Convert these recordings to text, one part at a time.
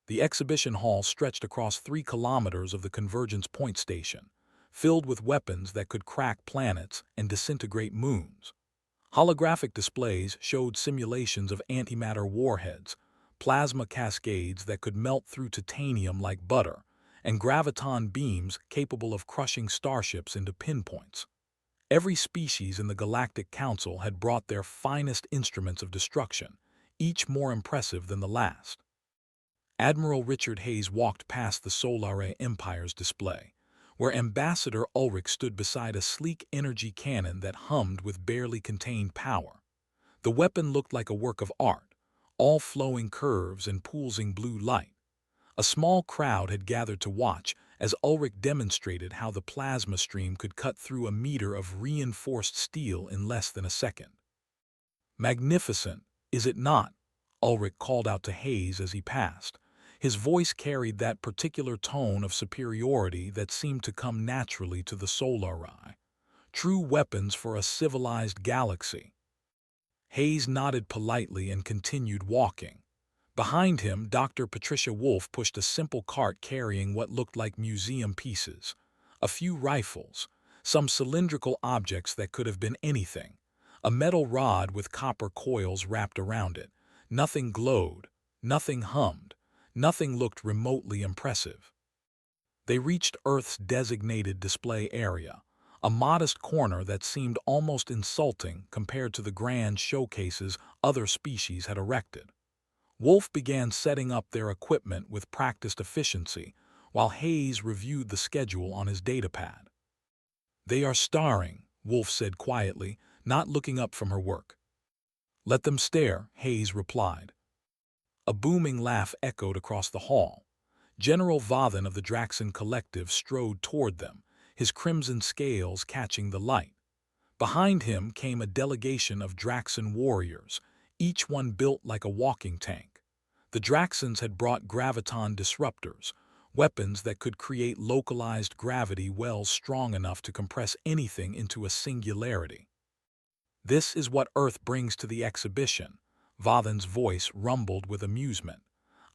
The exhibition hall stretched across 3 kilometers of the Convergence Point station, filled with weapons that could crack planets and disintegrate moons. Holographic displays showed simulations of antimatter warheads, plasma cascades that could melt through titanium like butter, and graviton beams capable of crushing starships into pinpoints. Every species in the Galactic Council had brought their finest instruments of destruction, each more impressive than the last. Admiral Richard Hayes walked past the Solare Empire's display, where Ambassador Ulrich stood beside a sleek energy cannon that hummed with barely contained power. The weapon looked like a work of art, all flowing curves and pulsing blue light. A small crowd had gathered to watch as Ulrich demonstrated how the plasma stream could cut through a meter of reinforced steel in less than a second. "Magnificent, is it not?" Ulrich called out to Hayes as he passed. His voice carried that particular tone of superiority that seemed to come naturally to the Solari. True weapons for a civilized galaxy. Hayes nodded politely and continued walking. Behind him, Dr. Patricia Wolfe pushed a simple cart carrying what looked like museum pieces. A few rifles, some cylindrical objects that could have been anything, a metal rod with copper coils wrapped around it. Nothing glowed, nothing hummed, nothing looked remotely impressive. They reached Earth's designated display area, a modest corner that seemed almost insulting compared to the grand showcases other species had erected. Wolfe began setting up their equipment with practiced efficiency, while Hayes reviewed the schedule on his datapad. "They are starring," Wolfe said quietly, not looking up from her work. "Let them stare," Hayes replied. A booming laugh echoed across the hall. General Vathan of the Draxan Collective strode toward them, his crimson scales catching the light. Behind him came a delegation of Draxan warriors, each one built like a walking tank. The Draxans had brought graviton disruptors, weapons that could create localized gravity wells strong enough to compress anything into a singularity. "This is what Earth brings to the exhibition," Vathan's voice rumbled with amusement.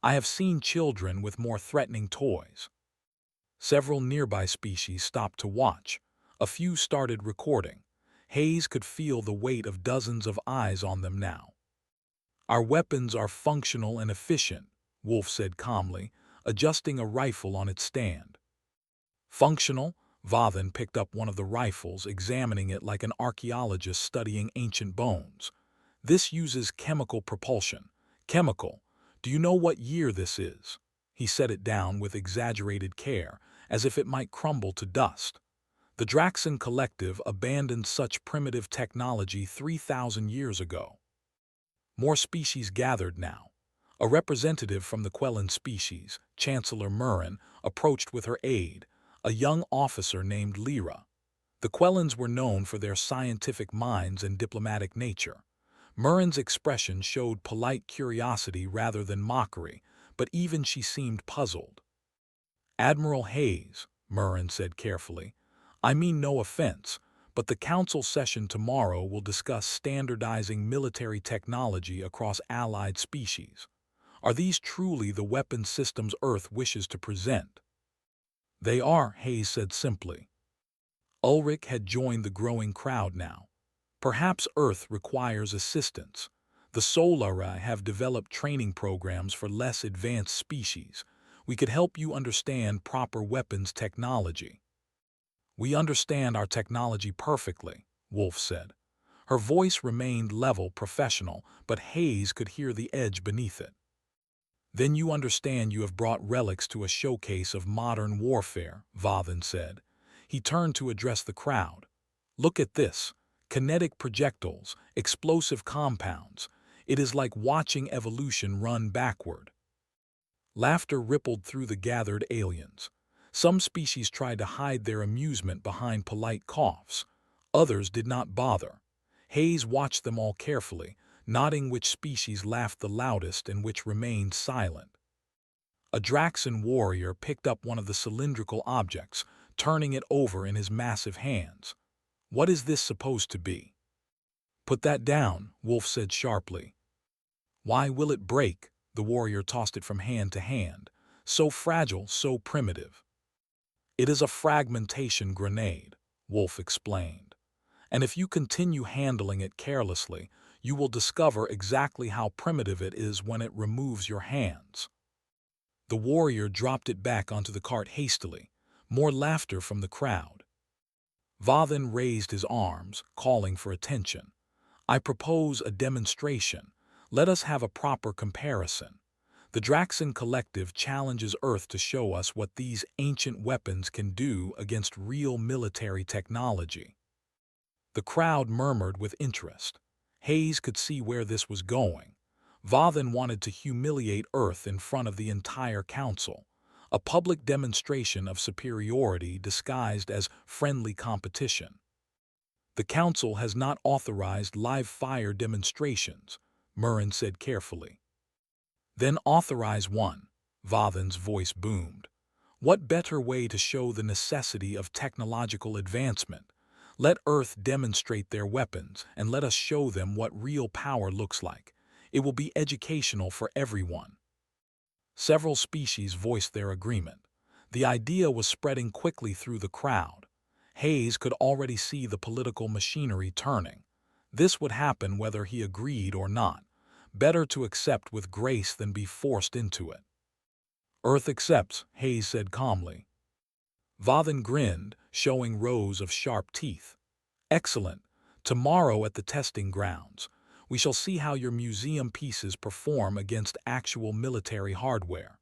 "I have seen children with more threatening toys." Several nearby species stopped to watch. A few started recording. Hayes could feel the weight of dozens of eyes on them now. "Our weapons are functional and efficient," Wolfe said calmly, adjusting a rifle on its stand. "Functional?" Vathan picked up one of the rifles, examining it like an archaeologist studying ancient bones. "This uses chemical propulsion." "Chemical? Do you know what year this is?" He set it down with exaggerated care, as if it might crumble to dust. "The Draxan Collective abandoned such primitive technology 3,000 years ago." More species gathered now. A representative from the Quellan species, Chancellor Murren, approached with her aide, a young officer named Lyra. The Quellans were known for their scientific minds and diplomatic nature. Murren's expression showed polite curiosity rather than mockery, but even she seemed puzzled. "Admiral Hayes," Murren said carefully, "I mean no offense, but the Council session tomorrow will discuss standardizing military technology across allied species. Are these truly the weapon systems Earth wishes to present?" "They are," Hayes said simply. Ulrich had joined the growing crowd now. "Perhaps Earth requires assistance. The Solari have developed training programs for less advanced species. We could help you understand proper weapons technology." "We understand our technology perfectly," Wolfe said. Her voice remained level, professional, but Hayes could hear the edge beneath it. "Then you understand you have brought relics to a showcase of modern warfare," Vathan said. He turned to address the crowd. "Look at this. Kinetic projectiles, explosive compounds. It is like watching evolution run backward." Laughter rippled through the gathered aliens. Some species tried to hide their amusement behind polite coughs. Others did not bother. Hayes watched them all carefully, noting which species laughed the loudest and which remained silent. A Draxan warrior picked up one of the cylindrical objects, turning it over in his massive hands. "What is this supposed to be?" "Put that down," Wolfe said sharply. "Why will it break?" The warrior tossed it from hand to hand. So fragile, so primitive. It is a fragmentation grenade, Wolf explained. And if you continue handling it carelessly, you will discover exactly how primitive it is when it removes your hands. The warrior dropped it back onto the cart hastily. More laughter from the crowd. Vathan raised his arms, calling for attention. I propose a demonstration. Let us have a proper comparison. The Draxan Collective challenges Earth to show us what these ancient weapons can do against real military technology. The crowd murmured with interest. Hayes could see where this was going. Vathan wanted to humiliate Earth in front of the entire council. A public demonstration of superiority disguised as friendly competition. The council has not authorized live-fire demonstrations, Murrin said carefully. Then authorize one, Vathan's voice boomed. What better way to show the necessity of technological advancement? Let Earth demonstrate their weapons, and let us show them what real power looks like. It will be educational for everyone. Several species voiced their agreement. The idea was spreading quickly through the crowd. Hayes could already see the political machinery turning. This would happen whether he agreed or not. Better to accept with grace than be forced into it. Earth accepts, Hayes said calmly. Vathan grinned, showing rows of sharp teeth. Excellent. Tomorrow at the testing grounds, we shall see how your museum pieces perform against actual military hardware.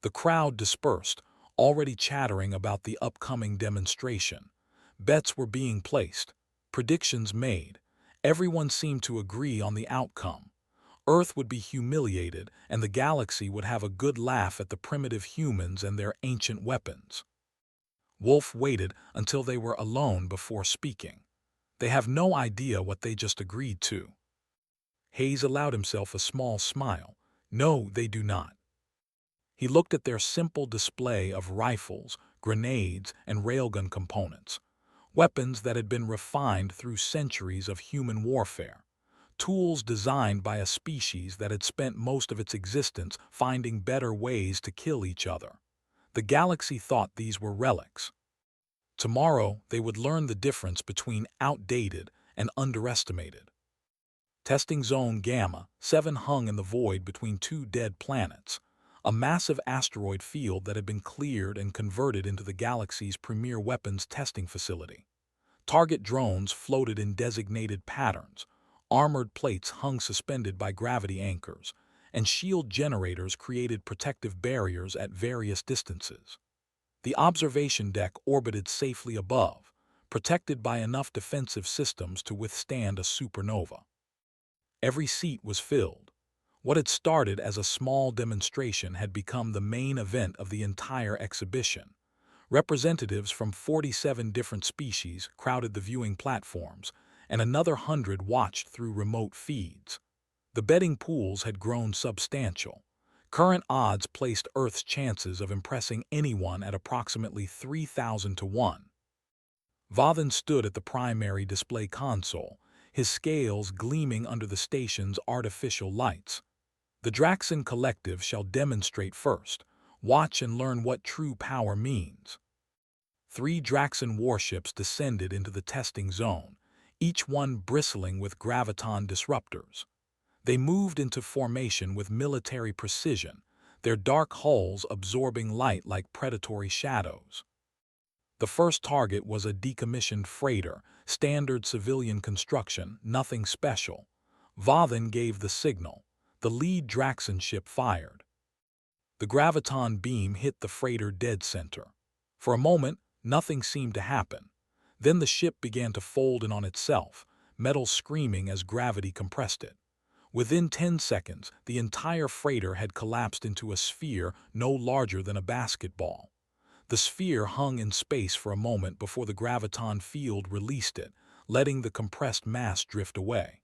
The crowd dispersed, already chattering about the upcoming demonstration. Bets were being placed, predictions made. Everyone seemed to agree on the outcome. Earth would be humiliated, and the galaxy would have a good laugh at the primitive humans and their ancient weapons. Wolf waited until they were alone before speaking. They have no idea what they just agreed to. Hayes allowed himself a small smile. No, they do not. He looked at their simple display of rifles, grenades, and railgun components, weapons that had been refined through centuries of human warfare. Tools designed by a species that had spent most of its existence finding better ways to kill each other. The galaxy thought these were relics. Tomorrow, they would learn the difference between outdated and underestimated. Testing Zone Gamma 7 hung in the void between two dead planets, a massive asteroid field that had been cleared and converted into the galaxy's premier weapons testing facility. Target drones floated in designated patterns. Armored plates hung suspended by gravity anchors, and shield generators created protective barriers at various distances. The observation deck orbited safely above, protected by enough defensive systems to withstand a supernova. Every seat was filled. What had started as a small demonstration had become the main event of the entire exhibition. Representatives from 47 different species crowded the viewing platforms, and another 100 watched through remote feeds. The betting pools had grown substantial. Current odds placed Earth's chances of impressing anyone at approximately 3,000 to 1. Vathan stood at the primary display console, his scales gleaming under the station's artificial lights. The Draxan Collective shall demonstrate first. Watch and learn what true power means. 3 Draxan warships descended into the testing zone, each one bristling with graviton disruptors. They moved into formation with military precision, their dark hulls absorbing light like predatory shadows. The first target was a decommissioned freighter, standard civilian construction, nothing special. Vathan gave the signal. The lead Draxan ship fired. The graviton beam hit the freighter dead center. For a moment, nothing seemed to happen. Then the ship began to fold in on itself, metal screaming as gravity compressed it. Within 10 seconds, the entire freighter had collapsed into a sphere no larger than a basketball. The sphere hung in space for a moment before the graviton field released it, letting the compressed mass drift away.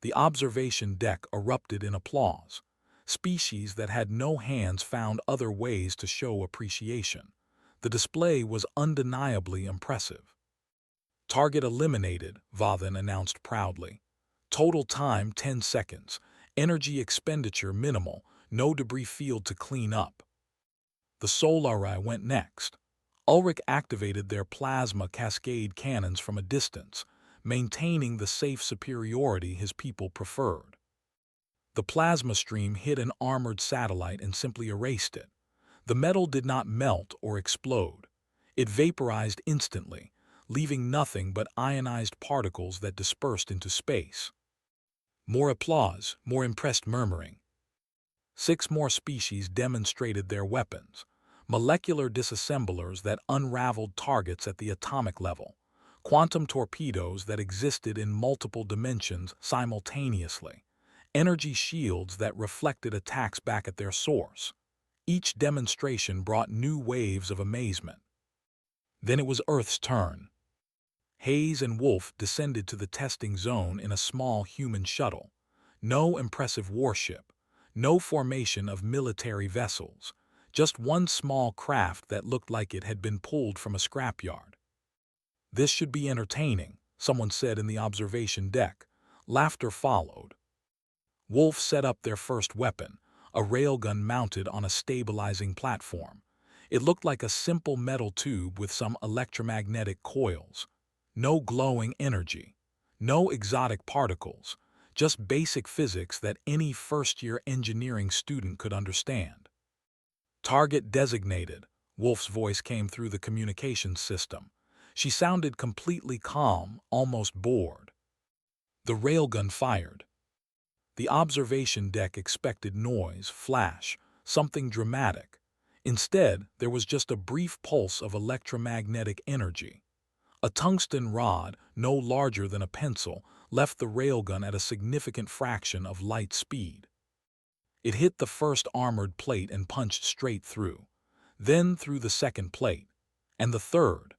The observation deck erupted in applause. Species that had no hands found other ways to show appreciation. The display was undeniably impressive. Target eliminated, Vathan announced proudly. Total time 10 seconds. Energy expenditure minimal, no debris field to clean up. The Solari went next. Ulrich activated their plasma cascade cannons from a distance, maintaining the safe superiority his people preferred. The plasma stream hit an armored satellite and simply erased it. The metal did not melt or explode. It vaporized instantly, leaving nothing but ionized particles that dispersed into space. More applause, more impressed murmuring. 6 more species demonstrated their weapons, molecular disassemblers that unraveled targets at the atomic level, quantum torpedoes that existed in multiple dimensions simultaneously, energy shields that reflected attacks back at their source. Each demonstration brought new waves of amazement. Then it was Earth's turn. Hayes and Wolf descended to the testing zone in a small human shuttle. No impressive warship, no formation of military vessels, just one small craft that looked like it had been pulled from a scrapyard. "This should be entertaining," someone said in the observation deck. Laughter followed. Wolf set up their first weapon, a railgun mounted on a stabilizing platform. It looked like a simple metal tube with some electromagnetic coils. No glowing energy, no exotic particles, just basic physics that any first-year engineering student could understand. "Target designated," Wolf's voice came through the communications system. She sounded completely calm, almost bored. The railgun fired. The observation deck expected noise, flash, something dramatic. Instead, there was just a brief pulse of electromagnetic energy. A tungsten rod, no larger than a pencil, left the railgun at a significant fraction of light speed. It hit the first armored plate and punched straight through, then through the second plate, and the third.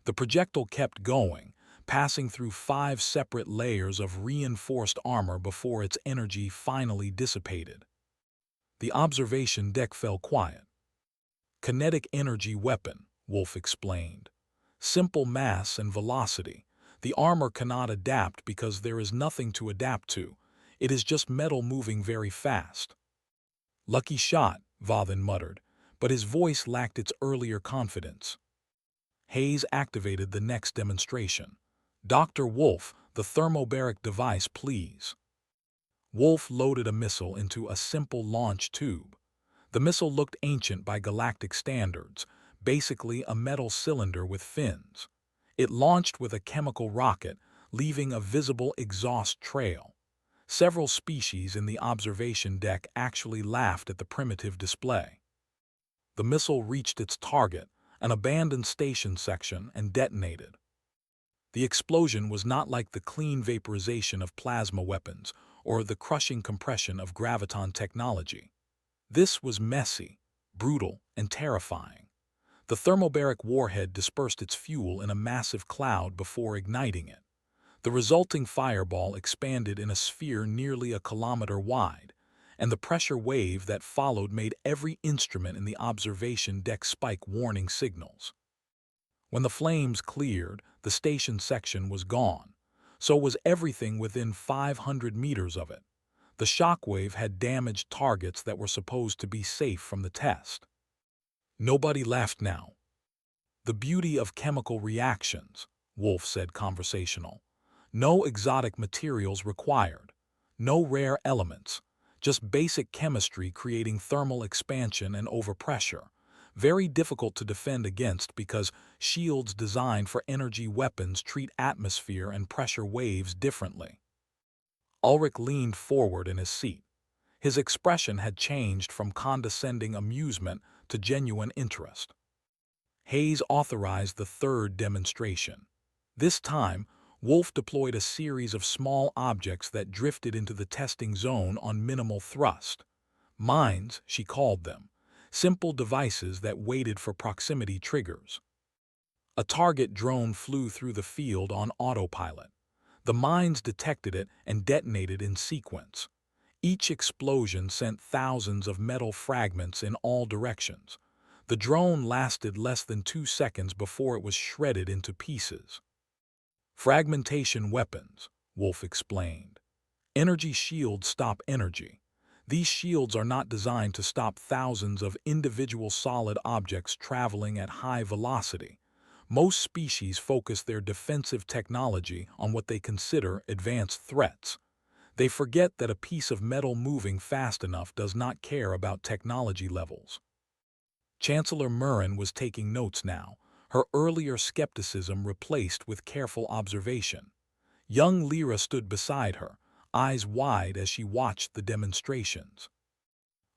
The projectile kept going, passing through 5 separate layers of reinforced armor before its energy finally dissipated. The observation deck fell quiet. "Kinetic energy weapon," Wolf explained. "Simple mass and velocity. The armor cannot adapt because there is nothing to adapt to. It is just metal moving very fast." "Lucky shot," Vathan muttered, but his voice lacked its earlier confidence. Hayes activated the next demonstration. "Dr. Wolf, the thermobaric device, please." Wolf loaded a missile into a simple launch tube. The missile looked ancient by galactic standards, basically a metal cylinder with fins. It launched with a chemical rocket, leaving a visible exhaust trail. Several species in the observation deck actually laughed at the primitive display. The missile reached its target, an abandoned station section, and detonated. The explosion was not like the clean vaporization of plasma weapons or the crushing compression of graviton technology. This was messy, brutal, and terrifying. The thermobaric warhead dispersed its fuel in a massive cloud before igniting it. The resulting fireball expanded in a sphere nearly a kilometer wide, and the pressure wave that followed made every instrument in the observation deck spike warning signals. When the flames cleared, the station section was gone. So was everything within 500 meters of it. The shockwave had damaged targets that were supposed to be safe from the test. Nobody laughed now. "The beauty of chemical reactions," Wolf said, conversational. "No exotic materials required. No rare elements. Just basic chemistry creating thermal expansion and overpressure. Very difficult to defend against because shields designed for energy weapons treat atmosphere and pressure waves differently." Ulrich leaned forward in his seat. His expression had changed from condescending amusement to genuine interest. Hayes authorized the third demonstration. This time, Wolf deployed a series of small objects that drifted into the testing zone on minimal thrust. Mines, she called them. Simple devices that waited for proximity triggers. A target drone flew through the field on autopilot. The mines detected it and detonated in sequence. Each explosion sent thousands of metal fragments in all directions. The drone lasted less than 2 seconds before it was shredded into pieces. "Fragmentation weapons," Wolf explained. Energy shields stop energy. These shields are not designed to stop thousands of individual solid objects traveling at high velocity. Most species focus their defensive technology on what they consider advanced threats. They forget that a piece of metal moving fast enough does not care about technology levels. Chancellor Murren was taking notes now, her earlier skepticism replaced with careful observation. Young Lyra stood beside her, eyes wide as she watched the demonstrations.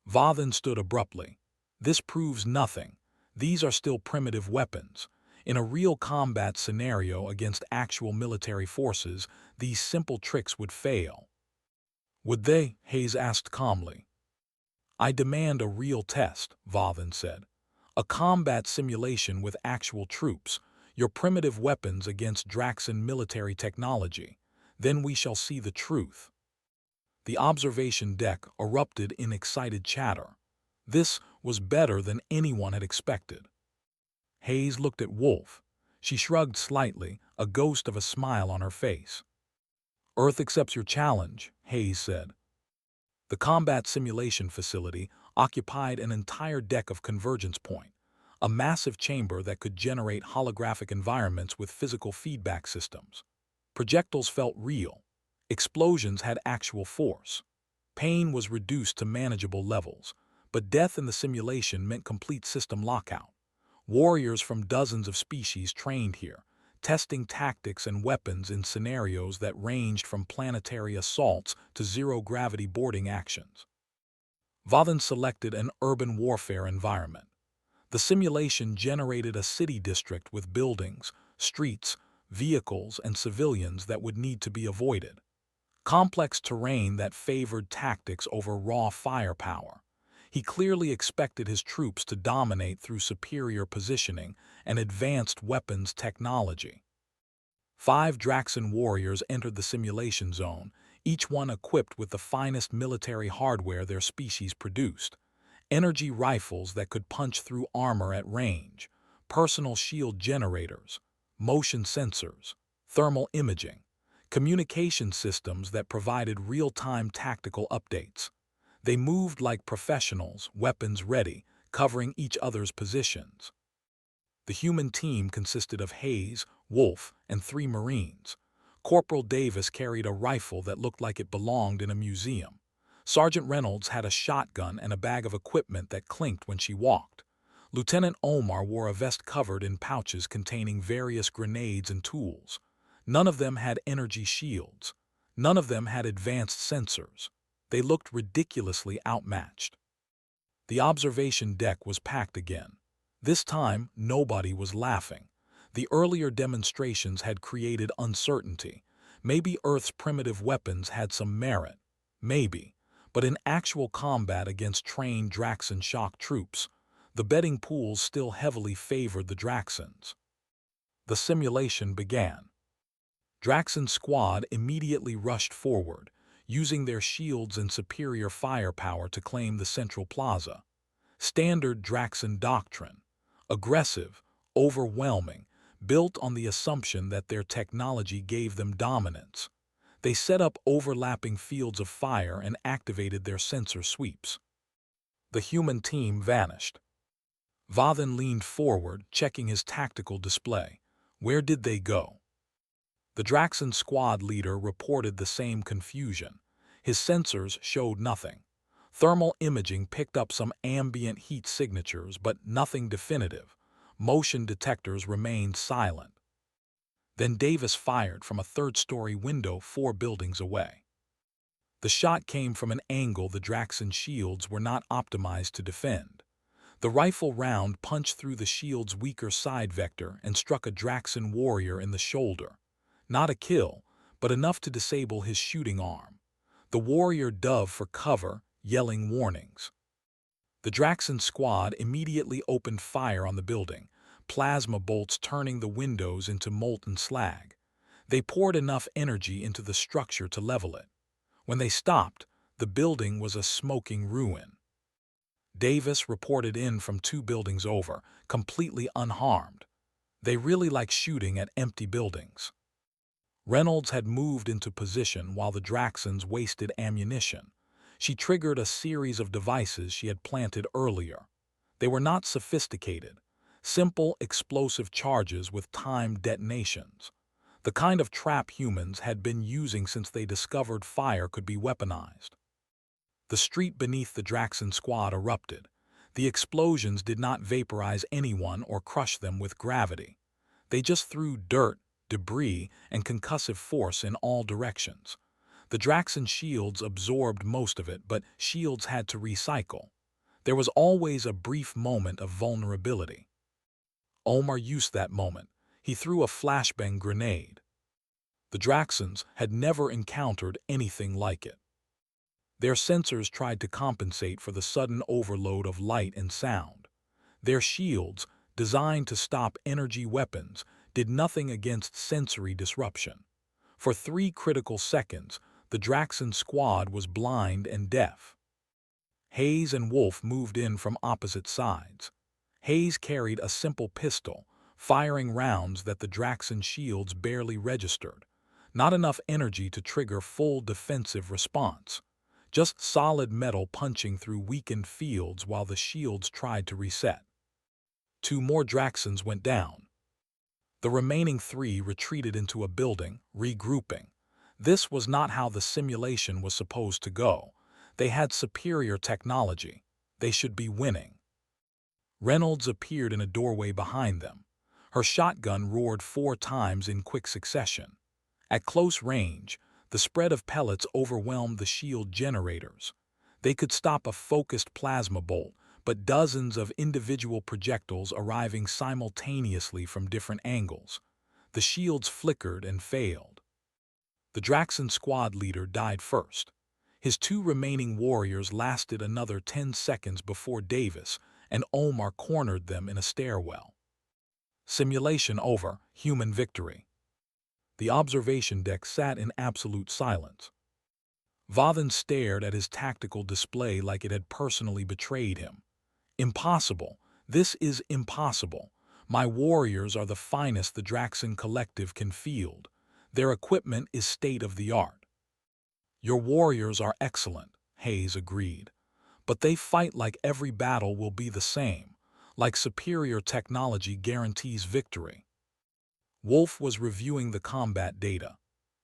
Vathan stood abruptly. This proves nothing. These are still primitive weapons. In a real combat scenario against actual military forces, these simple tricks would fail. Would they? Hayes asked calmly. I demand a real test, Vathan said. A combat simulation with actual troops, your primitive weapons against Draxan military technology. Then we shall see the truth. The observation deck erupted in excited chatter. This was better than anyone had expected. Hayes looked at Wolf. She shrugged slightly, a ghost of a smile on her face. Earth accepts your challenge, Hayes said. The combat simulation facility occupied an entire deck of convergence point, a massive chamber that could generate holographic environments with physical feedback systems. Projectiles felt real. Explosions had actual force. Pain was reduced to manageable levels, but death in the simulation meant complete system lockout. Warriors from dozens of species trained here, testing tactics and weapons in scenarios that ranged from planetary assaults to zero-gravity boarding actions. Vathan selected an urban warfare environment. The simulation generated a city district with buildings, streets, vehicles, and civilians that would need to be avoided. Complex terrain that favored tactics over raw firepower. He clearly expected his troops to dominate through superior positioning and advanced weapons technology. 5 Draxan warriors entered the simulation zone, each one equipped with the finest military hardware their species produced. Energy rifles that could punch through armor at range, personal shield generators, motion sensors, thermal imaging, communication systems that provided real-time tactical updates. They moved like professionals, weapons ready, covering each other's positions. The human team consisted of Hayes, Wolf, and 3 Marines. Corporal Davis carried a rifle that looked like it belonged in a museum. Sergeant Reynolds had a shotgun and a bag of equipment that clinked when she walked. Lieutenant Omar wore a vest covered in pouches containing various grenades and tools. None of them had energy shields. None of them had advanced sensors. They looked ridiculously outmatched. The observation deck was packed again. This time, nobody was laughing. The earlier demonstrations had created uncertainty. Maybe Earth's primitive weapons had some merit. Maybe. But in actual combat against trained Draxan shock troops, the betting pools still heavily favored the Draxans. The simulation began. Draxan squad immediately rushed forward, using their shields and superior firepower to claim the central plaza. Standard Draxan doctrine. Aggressive, overwhelming, built on the assumption that their technology gave them dominance. They set up overlapping fields of fire and activated their sensor sweeps. The human team vanished. Vathan leaned forward, checking his tactical display. Where did they go? The Draxan squad leader reported the same confusion. His sensors showed nothing. Thermal imaging picked up some ambient heat signatures, but nothing definitive. Motion detectors remained silent. Then Davis fired from a third-story window 4 buildings away. The shot came from an angle the Draxan shields were not optimized to defend. The rifle round punched through the shield's weaker side vector and struck a Draxan warrior in the shoulder. Not a kill, but enough to disable his shooting arm. The warrior dove for cover, yelling warnings. The Draxan squad immediately opened fire on the building, plasma bolts turning the windows into molten slag. They poured enough energy into the structure to level it. When they stopped, the building was a smoking ruin. Davis reported in from 2 buildings over, completely unharmed. They really like shooting at empty buildings. Reynolds had moved into position while the Draxons wasted ammunition. She triggered a series of devices she had planted earlier. They were not sophisticated, simple explosive charges with timed detonations. The kind of trap humans had been using since they discovered fire could be weaponized. The street beneath the Draxon squad erupted. The explosions did not vaporize anyone or crush them with gravity. They just threw dirt, debris, and concussive force in all directions. The Draxon shields absorbed most of it, but shields had to recycle. There was always a brief moment of vulnerability. Omar used that moment. He threw a flashbang grenade. The Draxons had never encountered anything like it. Their sensors tried to compensate for the sudden overload of light and sound. Their shields, designed to stop energy weapons, did nothing against sensory disruption. For 3 critical seconds, the Draxon squad was blind and deaf. Hayes and Wolf moved in from opposite sides. Hayes carried a simple pistol, firing rounds that the Draxon shields barely registered. Not enough energy to trigger full defensive response. Just solid metal punching through weakened fields while the shields tried to reset. 2 more Draxons went down. The remaining 3 retreated into a building, regrouping. This was not how the simulation was supposed to go. They had superior technology. They should be winning. Reynolds appeared in a doorway behind them. Her shotgun roared 4 times in quick succession. At close range, the spread of pellets overwhelmed the shield generators. They could stop a focused plasma bolt, but dozens of individual projectiles arriving simultaneously from different angles. The shields flickered and failed. The Draxon squad leader died first. His 2 remaining warriors lasted another 10 seconds before Davis and Omar cornered them in a stairwell. Simulation over, human victory. The observation deck sat in absolute silence. Vathan stared at his tactical display like it had personally betrayed him. Impossible. This is impossible. My warriors are the finest the Draxon collective can field. Their equipment is state-of-the-art. Your warriors are excellent, Hayes agreed. But they fight like every battle will be the same, like superior technology guarantees victory. Wolf was reviewing the combat data.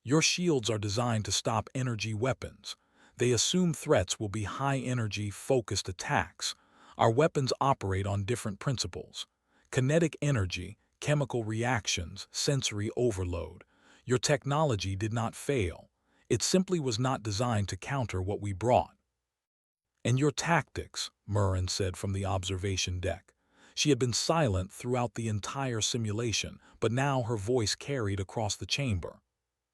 Your shields are designed to stop energy weapons. They assume threats will be high-energy, focused attacks. Our weapons operate on different principles. Kinetic energy, chemical reactions, sensory overload. Your technology did not fail. It simply was not designed to counter what we brought. And your tactics, Murren said from the observation deck. She had been silent throughout the entire simulation, but now her voice carried across the chamber.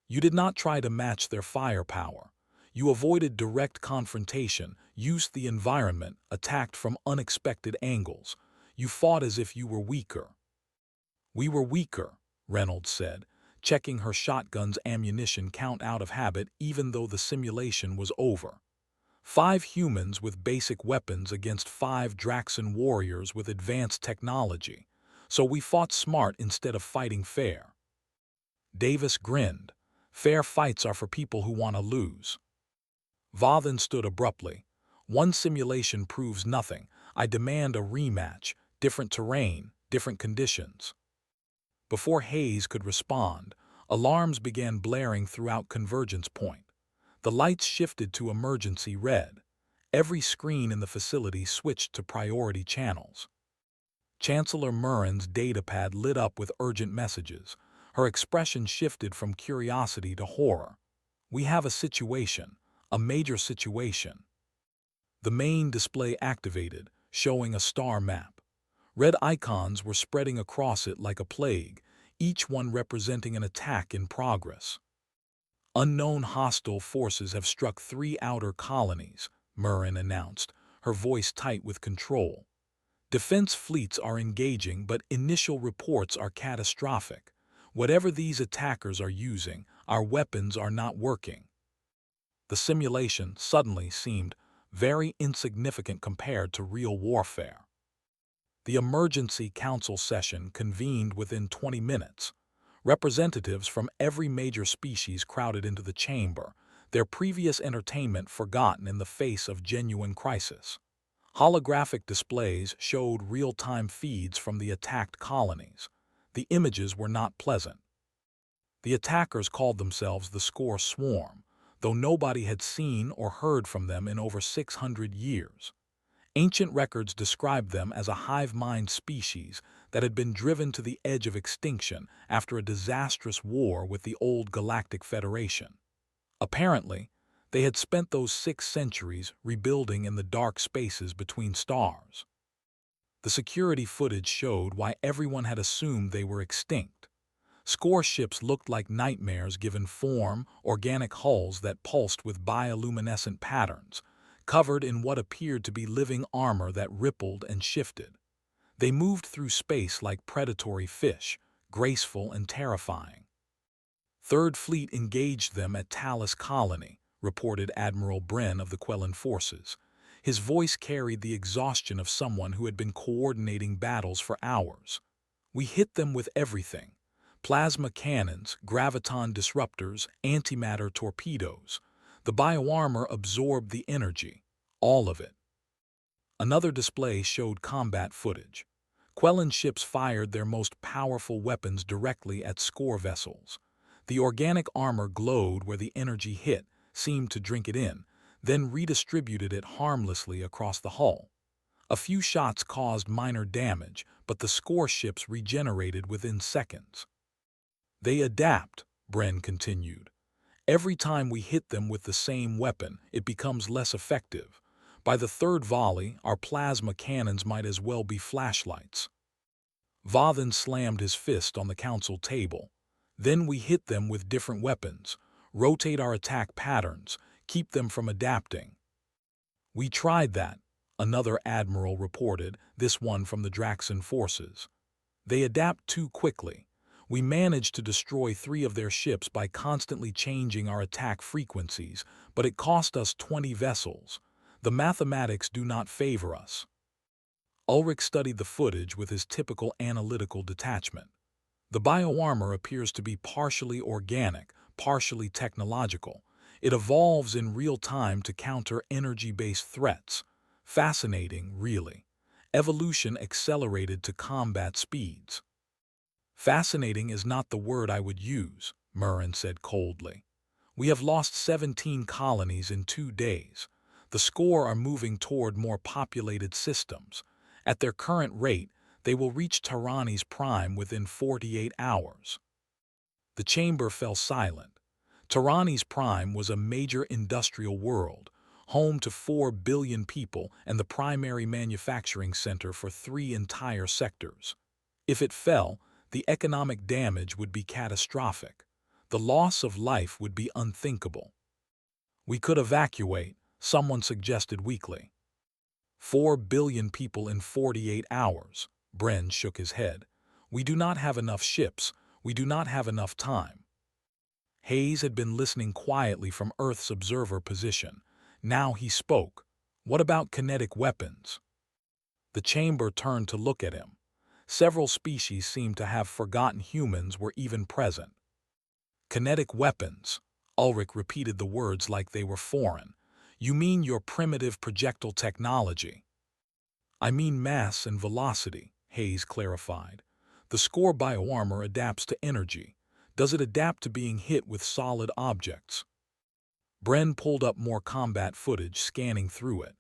You did not try to match their firepower. You avoided direct confrontation, used the environment, attacked from unexpected angles. You fought as if you were weaker. We were weaker, Reynolds said, checking her shotgun's ammunition count out of habit even though the simulation was over. 5 humans with basic weapons against 5 Draxon warriors with advanced technology. So we fought smart instead of fighting fair. Davis grinned. Fair fights are for people who want to lose. Vathan stood abruptly. One simulation proves nothing. I demand a rematch, different terrain, different conditions. Before Hayes could respond, alarms began blaring throughout Convergence Point. The lights shifted to emergency red. Every screen in the facility switched to priority channels. Chancellor Murren's datapad lit up with urgent messages. Her expression shifted from curiosity to horror. We have a situation, a major situation. The main display activated, showing a star map. Red icons were spreading across it like a plague, each one representing an attack in progress. Unknown hostile forces have struck 3 outer colonies, Murren announced, her voice tight with control. Defense fleets are engaging, but initial reports are catastrophic. Whatever these attackers are using, our weapons are not working. The simulation suddenly seemed very insignificant compared to real warfare. The emergency council session convened within 20 minutes. Representatives from every major species crowded into the chamber, their previous entertainment forgotten in the face of genuine crisis. Holographic displays showed real-time feeds from the attacked colonies. The images were not pleasant. The attackers called themselves the Score Swarm, though nobody had seen or heard from them in over 600 years. Ancient records described them as a hive-mind species that had been driven to the edge of extinction after a disastrous war with the old Galactic Federation. Apparently, they had spent those 6 centuries rebuilding in the dark spaces between stars. The security footage showed why everyone had assumed they were extinct. Score ships looked like nightmares given form, organic hulls that pulsed with bioluminescent patterns, covered in what appeared to be living armor that rippled and shifted. They moved through space like predatory fish, graceful and terrifying. Third Fleet engaged them at Talus Colony, reported Admiral Bren of the Quellan forces. His voice carried the exhaustion of someone who had been coordinating battles for hours. We hit them with everything. Plasma cannons, graviton disruptors, antimatter torpedoes. The bioarmor absorbed the energy, all of it. Another display showed combat footage. Quellan ships fired their most powerful weapons directly at Score vessels. The organic armor glowed where the energy hit, seemed to drink it in, then redistributed it harmlessly across the hull. A few shots caused minor damage, but the Score ships regenerated within seconds. They adapt, Bren continued. Every time we hit them with the same weapon, it becomes less effective. By the third volley, our plasma cannons might as well be flashlights. Vathan slammed his fist on the council table. Then we hit them with different weapons, rotate our attack patterns, keep them from adapting. We tried that, another admiral reported, this one from the Draxan forces. They adapt too quickly. We managed to destroy 3 of their ships by constantly changing our attack frequencies, but it cost us 20 vessels. The mathematics do not favor us. Ulrich studied the footage with his typical analytical detachment. The bioarmor appears to be partially organic, partially technological. It evolves in real time to counter energy-based threats. Fascinating, really. Evolution accelerated to combat speeds. Fascinating is not the word I would use, Murren said coldly. We have lost 17 colonies in 2 days. The Score are moving toward more populated systems. At their current rate, they will reach Tarani's prime within 48 hours. The chamber fell silent. Tarani's prime was a major industrial world, home to 4 billion people and the primary manufacturing center for 3 entire sectors. If it fell, the economic damage would be catastrophic. The loss of life would be unthinkable. We could evacuate, someone suggested weakly. 4 billion people in 48 hours, Bren shook his head. We do not have enough ships, we do not have enough time. Hayes had been listening quietly from Earth's observer position. Now he spoke. What about kinetic weapons? The chamber turned to look at him. Several species seemed to have forgotten humans were even present. Kinetic weapons, Ulrich repeated the words like they were foreign. You mean your primitive projectile technology? I mean mass and velocity, Hayes clarified. The Score bioarmor adapts to energy. Does it adapt to being hit with solid objects? Bren pulled up more combat footage, scanning through it.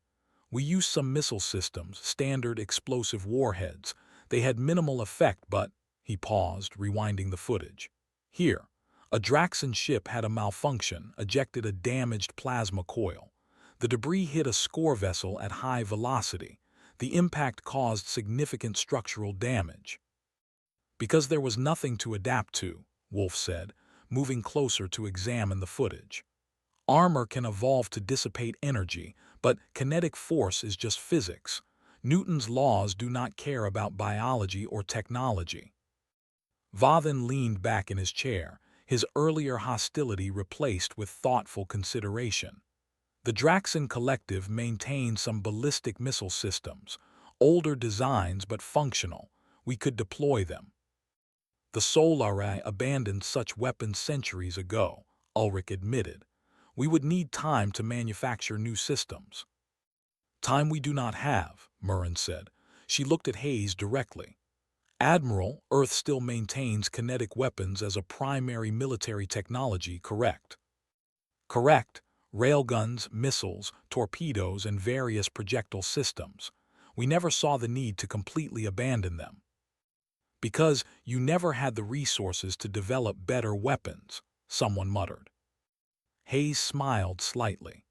We used some missile systems, standard explosive warheads. They had minimal effect, but, he paused, rewinding the footage. Here, a Draxan ship had a malfunction, ejected a damaged plasma coil. The debris hit a Score vessel at high velocity. The impact caused significant structural damage. Because there was nothing to adapt to, Wolf said, moving closer to examine the footage. Armor can evolve to dissipate energy, but kinetic force is just physics. Newton's laws do not care about biology or technology. Vathan leaned back in his chair, his earlier hostility replaced with thoughtful consideration. The Draxan Collective maintained some ballistic missile systems, older designs but functional. We could deploy them. The Solari abandoned such weapons centuries ago, Ulrich admitted. We would need time to manufacture new systems. Time we do not have, Murren said. She looked at Hayes directly. Admiral, Earth still maintains kinetic weapons as a primary military technology, correct? Correct. Railguns, missiles, torpedoes, and various projectile systems. We never saw the need to completely abandon them. Because you never had the resources to develop better weapons, someone muttered. Hayes smiled slightly.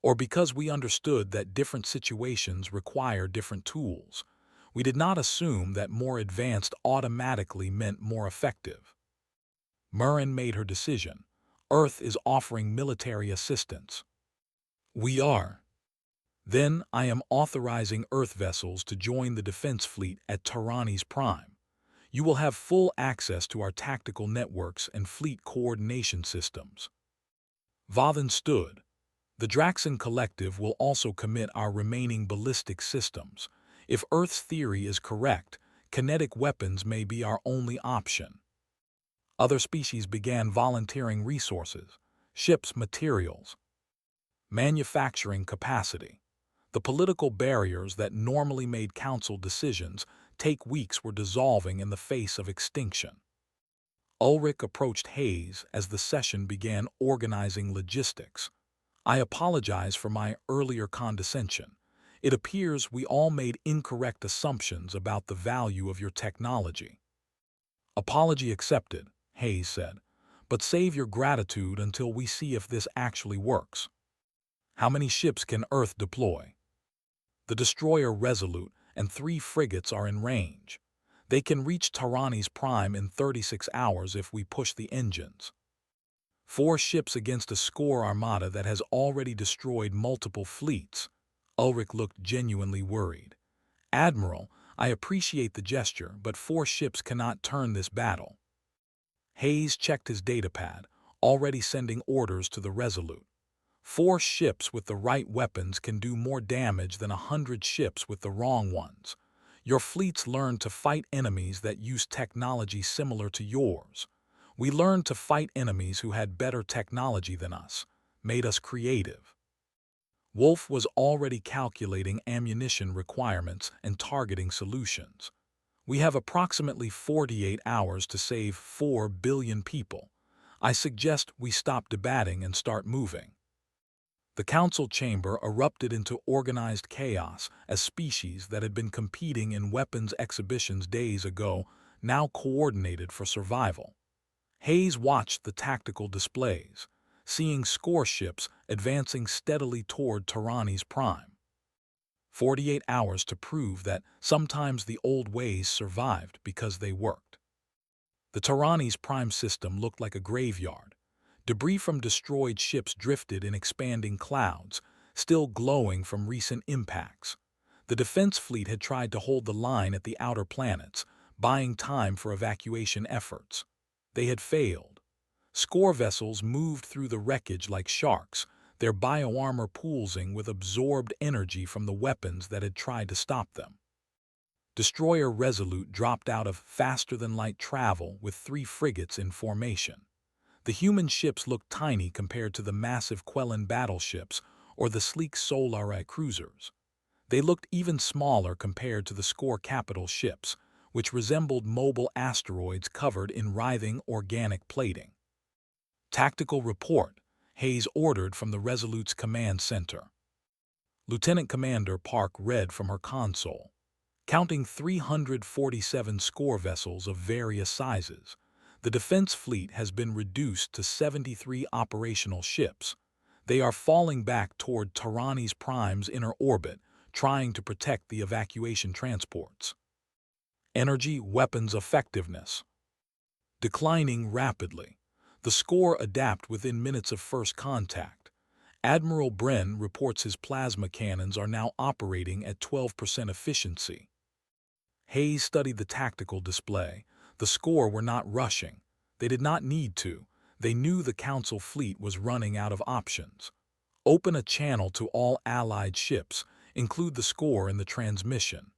Or because we understood that different situations require different tools. We did not assume that more advanced automatically meant more effective. Murren made her decision. Earth is offering military assistance. We are. Then I am authorizing Earth vessels to join the defense fleet at Tarani's Prime. You will have full access to our tactical networks and fleet coordination systems. Vathan stood. The Draxon Collective will also commit our remaining ballistic systems. If Earth's theory is correct, kinetic weapons may be our only option. Other species began volunteering resources, ships, materials, manufacturing capacity. The political barriers that normally made council decisions take weeks were dissolving in the face of extinction. Ulrich approached Hayes as the session began organizing logistics. I apologize for my earlier condescension. It appears we all made incorrect assumptions about the value of your technology. Apology accepted, Hayes said, but save your gratitude until we see if this actually works. How many ships can Earth deploy? The destroyer Resolute and 3 frigates are in range. They can reach Tarani's Prime in 36 hours if we push the engines. 4 ships against a score armada that has already destroyed multiple fleets. Ulrich looked genuinely worried. Admiral, I appreciate the gesture, but 4 ships cannot turn this battle. Hayes checked his datapad, already sending orders to the Resolute. 4 ships with the right weapons can do more damage than 100 ships with the wrong ones. Your fleets learned to fight enemies that use technology similar to yours. We learned to fight enemies who had better technology than us, made us creative. Wolf was already calculating ammunition requirements and targeting solutions. We have approximately 48 hours to save 4 billion people. I suggest we stop debating and start moving. The council chamber erupted into organized chaos as species that had been competing in weapons exhibitions days ago now coordinated for survival. Hayes watched the tactical displays, seeing score ships advancing steadily toward Tarani's Prime. 48 hours to prove that sometimes the old ways survived because they worked. The Tarani's Prime system looked like a graveyard. Debris from destroyed ships drifted in expanding clouds, still glowing from recent impacts. The defense fleet had tried to hold the line at the outer planets, buying time for evacuation efforts. They had failed. Score vessels moved through the wreckage like sharks, their bioarmor poolsing with absorbed energy from the weapons that had tried to stop them. Destroyer Resolute dropped out of faster-than-light travel with 3 frigates in formation. The human ships looked tiny compared to the massive Quellan battleships or the sleek Solari cruisers. They looked even smaller compared to the Score Capital ships, which resembled mobile asteroids covered in writhing organic plating. Tactical report, Hayes ordered from the Resolute's command center. Lieutenant Commander Park read from her console. Counting 347 score vessels of various sizes, the defense fleet has been reduced to 73 operational ships. They are falling back toward Tarani's Prime's inner orbit, trying to protect the evacuation transports. Energy weapons effectiveness declining rapidly. The score adapt within minutes of first contact. Admiral Bren reports his plasma cannons are now operating at 12% efficiency. Hayes studied the tactical display. The score were not rushing. They did not need to. They knew the Council fleet was running out of options. Open a channel to all Allied ships. Include the score in the transmission.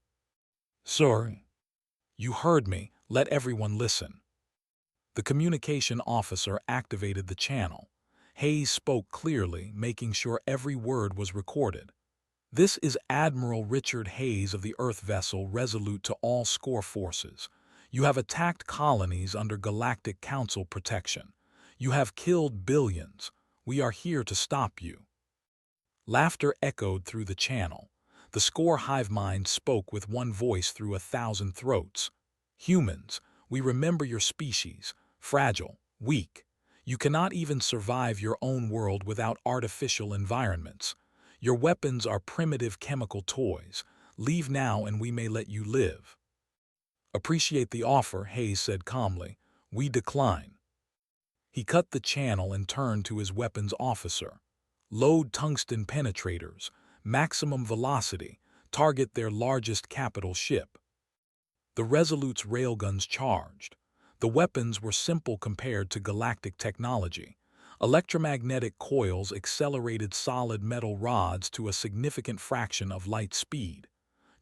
Sir, you heard me. Let everyone listen. The communication officer activated the channel. Hayes spoke clearly, making sure every word was recorded. "This is Admiral Richard Hayes of the Earth vessel Resolute to all score forces. You have attacked colonies under Galactic Council protection. You have killed billions. We are here to stop you." Laughter echoed through the channel. The score hive mind spoke with one voice through 1,000 throats. "Humans, we remember your species, fragile, weak. You cannot even survive your own world without artificial environments. Your weapons are primitive chemical toys. Leave now and we may let you live." "Appreciate the offer," Hayes said calmly. "We decline." He cut the channel and turned to his weapons officer. "Load tungsten penetrators, maximum velocity, target their largest capital ship." The Resolute's railguns charged. The weapons were simple compared to galactic technology. Electromagnetic coils accelerated solid metal rods to a significant fraction of light speed.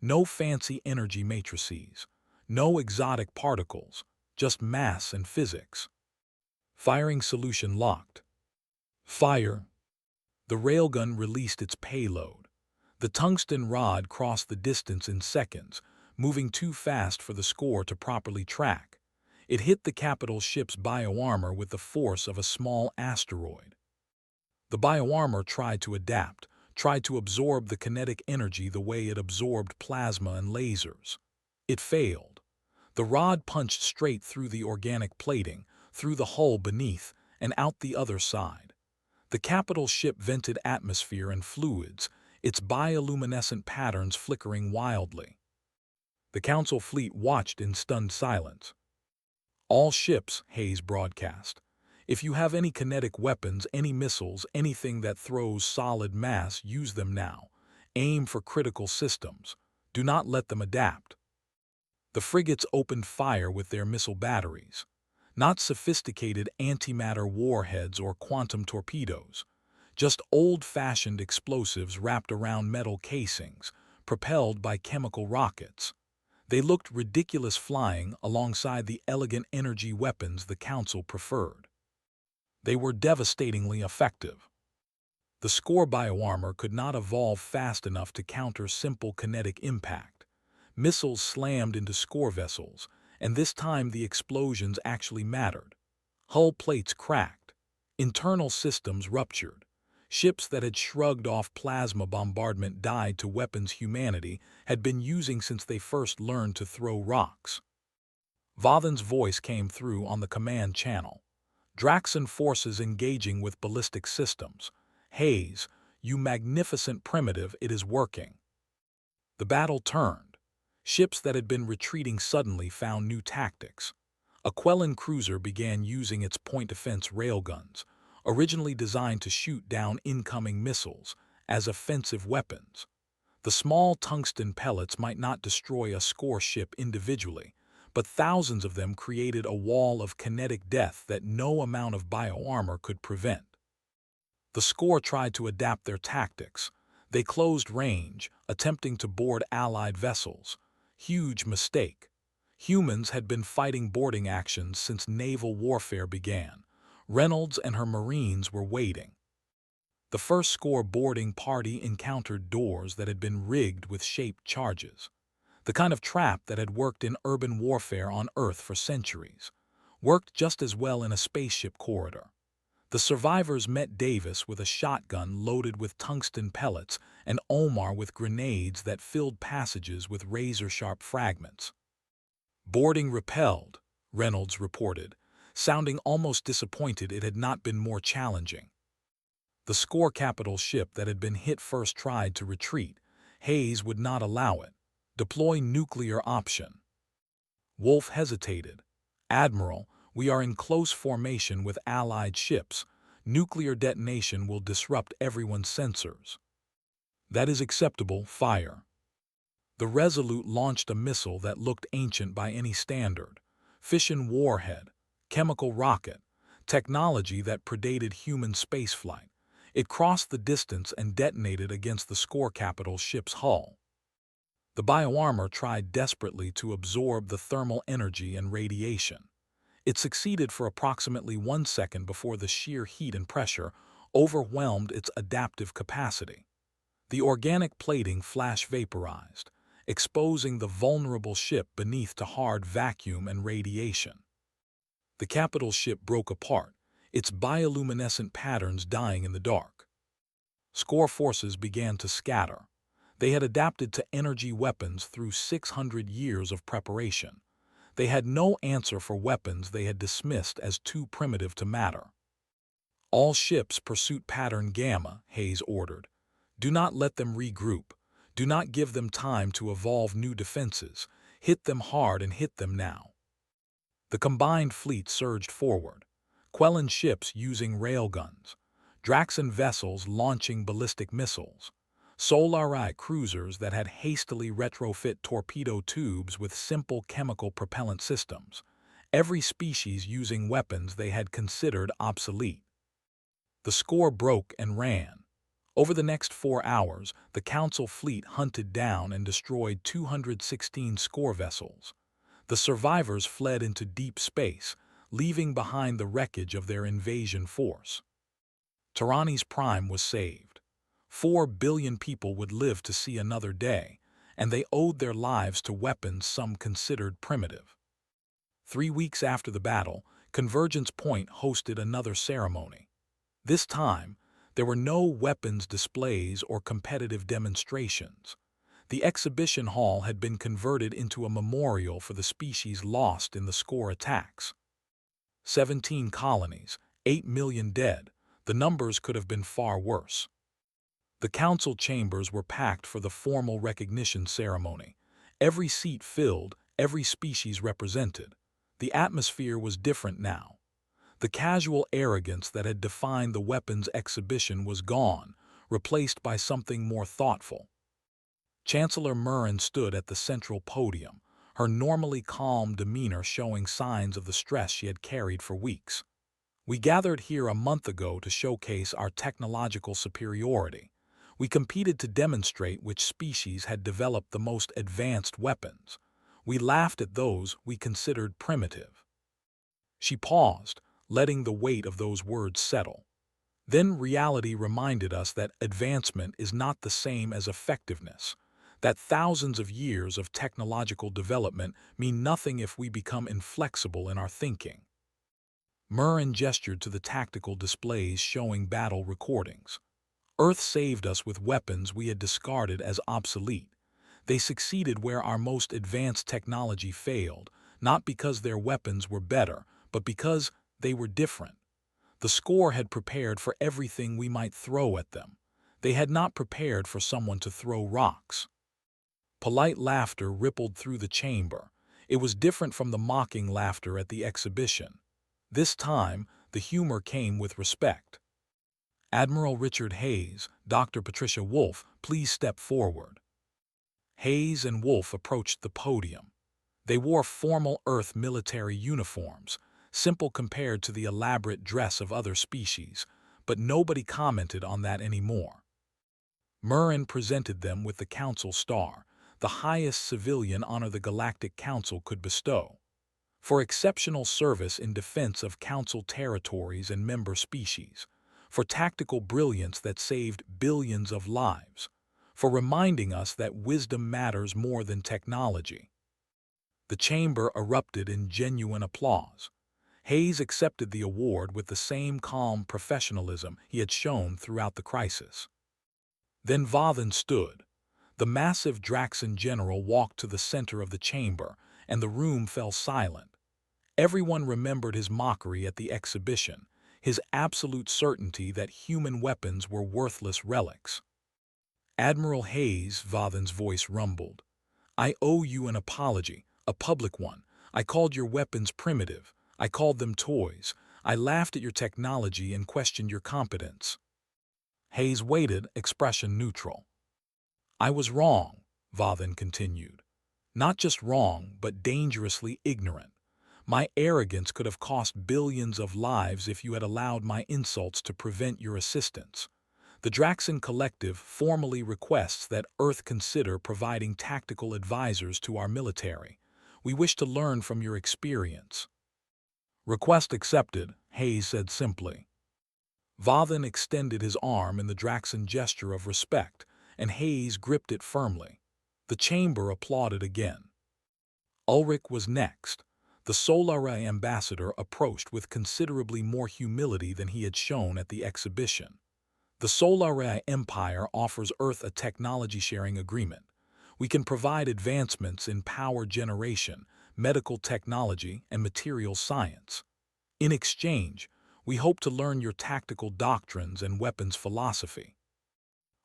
No fancy energy matrices. No exotic particles. Just mass and physics. Firing solution locked. Fire. The railgun released its payload. The tungsten rod crossed the distance in seconds, moving too fast for the score to properly track. It hit the capital ship's bioarmor with the force of a small asteroid. The bioarmor tried to adapt, tried to absorb the kinetic energy the way it absorbed plasma and lasers. It failed. The rod punched straight through the organic plating, through the hull beneath, and out the other side. The capital ship vented atmosphere and fluids, its bioluminescent patterns flickering wildly. The Council fleet watched in stunned silence. "All ships," Hayes broadcast. "If you have any kinetic weapons, any missiles, anything that throws solid mass, use them now. Aim for critical systems. Do not let them adapt." The frigates opened fire with their missile batteries. Not sophisticated antimatter warheads or quantum torpedoes. Just old-fashioned explosives wrapped around metal casings, propelled by chemical rockets. They looked ridiculous flying alongside the elegant energy weapons the Council preferred. They were devastatingly effective. The score bioarmor could not evolve fast enough to counter simple kinetic impact. Missiles slammed into score vessels, and this time the explosions actually mattered. Hull plates cracked. Internal systems ruptured. Ships that had shrugged off plasma bombardment died to weapons humanity had been using since they first learned to throw rocks. Vathan's voice came through on the command channel. "Draxan forces engaging with ballistic systems. Hayes, you magnificent primitive, it is working." The battle turned. Ships that had been retreating suddenly found new tactics. A Quellan cruiser began using its point defense railguns, originally designed to shoot down incoming missiles, as offensive weapons. The small tungsten pellets might not destroy a score ship individually, but thousands of them created a wall of kinetic death that no amount of bioarmor could prevent. The score tried to adapt their tactics. They closed range, attempting to board Allied vessels. Huge mistake. Humans had been fighting boarding actions since naval warfare began. Reynolds and her Marines were waiting. The first score boarding party encountered doors that had been rigged with shaped charges. The kind of trap that had worked in urban warfare on Earth for centuries. Worked just as well in a spaceship corridor. The survivors met Davis with a shotgun loaded with tungsten pellets and Omar with grenades that filled passages with razor-sharp fragments. "Boarding repelled," Reynolds reported, sounding almost disappointed it had not been more challenging. The score capital ship that had been hit first tried to retreat. Hayes would not allow it. "Deploy nuclear option." Wolf hesitated. "Admiral, we are in close formation with Allied ships. Nuclear detonation will disrupt everyone's sensors." "That is acceptable, fire." The Resolute launched a missile that looked ancient by any standard. Fission warhead, chemical rocket, technology that predated human spaceflight. It crossed the distance and detonated against the score capital ship's hull. The bioarmor tried desperately to absorb the thermal energy and radiation. It succeeded for approximately 1 second before the sheer heat and pressure overwhelmed its adaptive capacity. The organic plating flash vaporized, exposing the vulnerable ship beneath to hard vacuum and radiation. The capital ship broke apart, its bioluminescent patterns dying in the dark. Score forces began to scatter. They had adapted to energy weapons through 600 years of preparation. They had no answer for weapons they had dismissed as too primitive to matter. All ships pursuit pattern Gamma, Hayes ordered. Do not let them regroup. Do not give them time to evolve new defenses. Hit them hard and hit them now. The combined fleet surged forward, Quellan ships using railguns, Draxan vessels launching ballistic missiles, Solari cruisers that had hastily retrofit torpedo tubes with simple chemical propellant systems, every species using weapons they had considered obsolete. The score broke and ran. Over the next 4 hours, the Council fleet hunted down and destroyed 216 score vessels. The survivors fled into deep space, leaving behind the wreckage of their invasion force. Tyranni's Prime was saved. 4 billion people would live to see another day, and they owed their lives to weapons some considered primitive. 3 weeks after the battle, Convergence Point hosted another ceremony. This time, there were no weapons displays or competitive demonstrations. The exhibition hall had been converted into a memorial for the species lost in the score attacks. 17 colonies, 8 million dead. The numbers could have been far worse. The council chambers were packed for the formal recognition ceremony. Every seat filled, every species represented. The atmosphere was different now. The casual arrogance that had defined the weapons exhibition was gone, replaced by something more thoughtful. Chancellor Murren stood at the central podium, her normally calm demeanor showing signs of the stress she had carried for weeks. We gathered here a month ago to showcase our technological superiority. We competed to demonstrate which species had developed the most advanced weapons. We laughed at those we considered primitive. She paused, letting the weight of those words settle. Then reality reminded us that advancement is not the same as effectiveness, that thousands of years of technological development mean nothing if we become inflexible in our thinking. Murren gestured to the tactical displays showing battle recordings. Earth saved us with weapons we had discarded as obsolete. They succeeded where our most advanced technology failed, not because their weapons were better, but because they were different. The score had prepared for everything we might throw at them. They had not prepared for someone to throw rocks. Polite laughter rippled through the chamber. It was different from the mocking laughter at the exhibition. This time, the humor came with respect. Admiral Richard Hayes, Dr. Patricia Wolfe, please step forward. Hayes and Wolfe approached the podium. They wore formal Earth military uniforms, simple compared to the elaborate dress of other species, but nobody commented on that anymore. Murren presented them with the Council Star, the highest civilian honor the Galactic Council could bestow. For exceptional service in defense of Council territories and member species, for tactical brilliance that saved billions of lives, for reminding us that wisdom matters more than technology. The chamber erupted in genuine applause. Hayes accepted the award with the same calm professionalism he had shown throughout the crisis. Then Vathan stood. The massive Draxan general walked to the center of the chamber, and the room fell silent. Everyone remembered his mockery at the exhibition, his absolute certainty that human weapons were worthless relics. Admiral Hayes, Vathan's voice rumbled. I owe you an apology, a public one. I called your weapons primitive. I called them toys. I laughed at your technology and questioned your competence. Hayes waited, expression neutral. I was wrong, Vathan continued. Not just wrong, but dangerously ignorant. My arrogance could have cost billions of lives if you had allowed my insults to prevent your assistance. The Draxan Collective formally requests that Earth consider providing tactical advisors to our military. We wish to learn from your experience. Request accepted, Hayes said simply. Vathan extended his arm in the Draxan gesture of respect, and Hayes gripped it firmly. The chamber applauded again. Ulrich was next. The Solare ambassador approached with considerably more humility than he had shown at the exhibition. The Solare Empire offers Earth a technology-sharing agreement. We can provide advancements in power generation, medical technology, and materials science. In exchange, we hope to learn your tactical doctrines and weapons philosophy.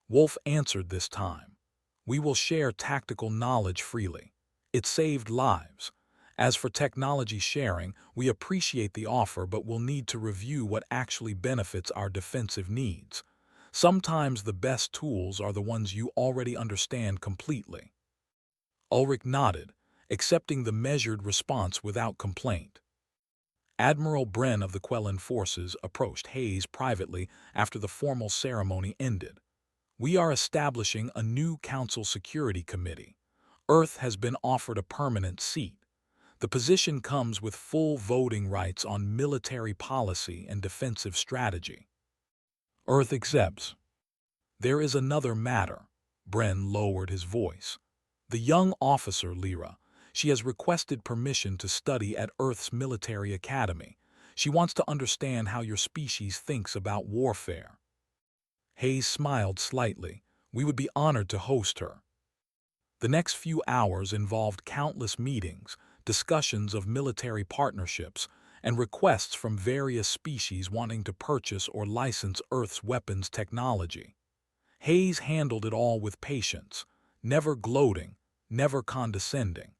Wolf answered this time. We will share tactical knowledge freely. It saved lives. As for technology sharing, we appreciate the offer but will need to review what actually benefits our defensive needs. Sometimes the best tools are the ones you already understand completely. Ulrich nodded, accepting the measured response without complaint. Admiral Bren of the Quellan forces approached Hayes privately after the formal ceremony ended. We are establishing a new Council Security Committee. Earth has been offered a permanent seat. The position comes with full voting rights on military policy and defensive strategy. Earth accepts. There is another matter. Bren lowered his voice. The young officer, Lyra, she has requested permission to study at Earth's military academy. She wants to understand how your species thinks about warfare. Hayes smiled slightly. We would be honored to host her. The next few hours involved countless meetings, discussions of military partnerships, and requests from various species wanting to purchase or license Earth's weapons technology. Hayes handled it all with patience, never gloating, never condescending.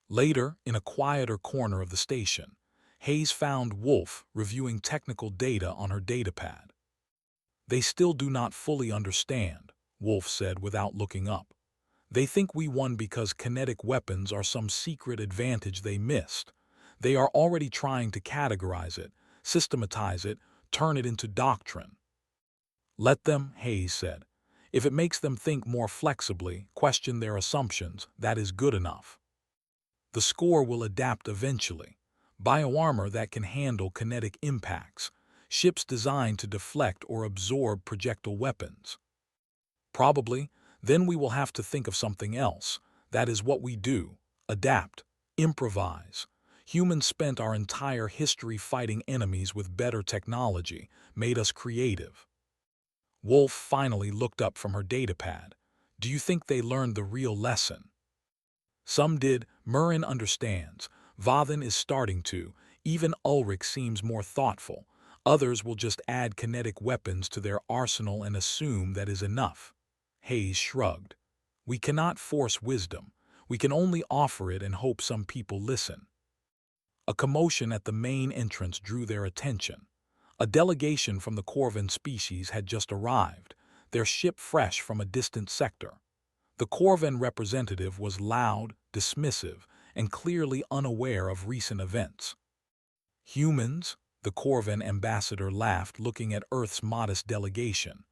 Later, in a quieter corner of the station, Hayes found Wolf reviewing technical data on her datapad. They still do not fully understand, Wolf said without looking up. They think we won because kinetic weapons are some secret advantage they missed. They are already trying to categorize it, systematize it, turn it into doctrine. Let them, Hayes said. If it makes them think more flexibly, question their assumptions, that is good enough. The score will adapt eventually. Bioarmor that can handle kinetic impacts. Ships designed to deflect or absorb projectile weapons. Probably, then we will have to think of something else. That is what we do. Adapt. Improvise. Humans spent our entire history fighting enemies with better technology, made us creative. Wolf finally looked up from her datapad. Do you think they learned the real lesson? Some did. Murin understands. Vathan is starting to. Even Ulrich seems more thoughtful. Others will just add kinetic weapons to their arsenal and assume that is enough. Hayes shrugged. We cannot force wisdom. We can only offer it and hope some people listen. A commotion at the main entrance drew their attention. A delegation from the Corvan species had just arrived, their ship fresh from a distant sector. The Corvan representative was loud, dismissive, and clearly unaware of recent events. Humans? The Corvan ambassador laughed, looking at Earth's modest delegation.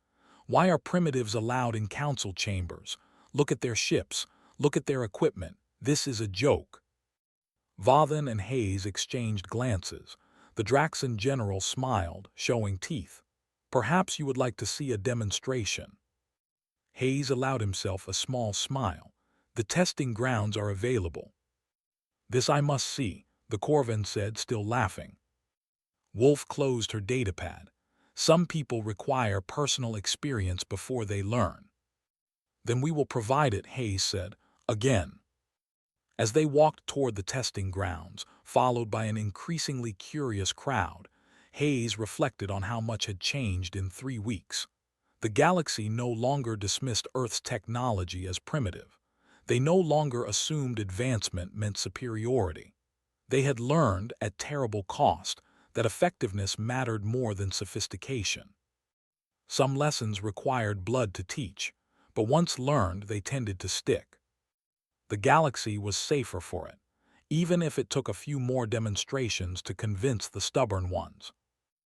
Why are primitives allowed in council chambers? Look at their ships. Look at their equipment. This is a joke. Vathan and Hayes exchanged glances. The Draxan general smiled, showing teeth. Perhaps you would like to see a demonstration. Hayes allowed himself a small smile. The testing grounds are available. This I must see, the Corvan said, still laughing. Wolf closed her datapad. Some people require personal experience before they learn. Then we will provide it, Hayes said, again. As they walked toward the testing grounds, followed by an increasingly curious crowd, Hayes reflected on how much had changed in 3 weeks. The galaxy no longer dismissed Earth's technology as primitive. They no longer assumed advancement meant superiority. They had learned, at terrible cost, that effectiveness mattered more than sophistication. Some lessons required blood to teach, but once learned, they tended to stick. The galaxy was safer for it, even if it took a few more demonstrations to convince the stubborn ones.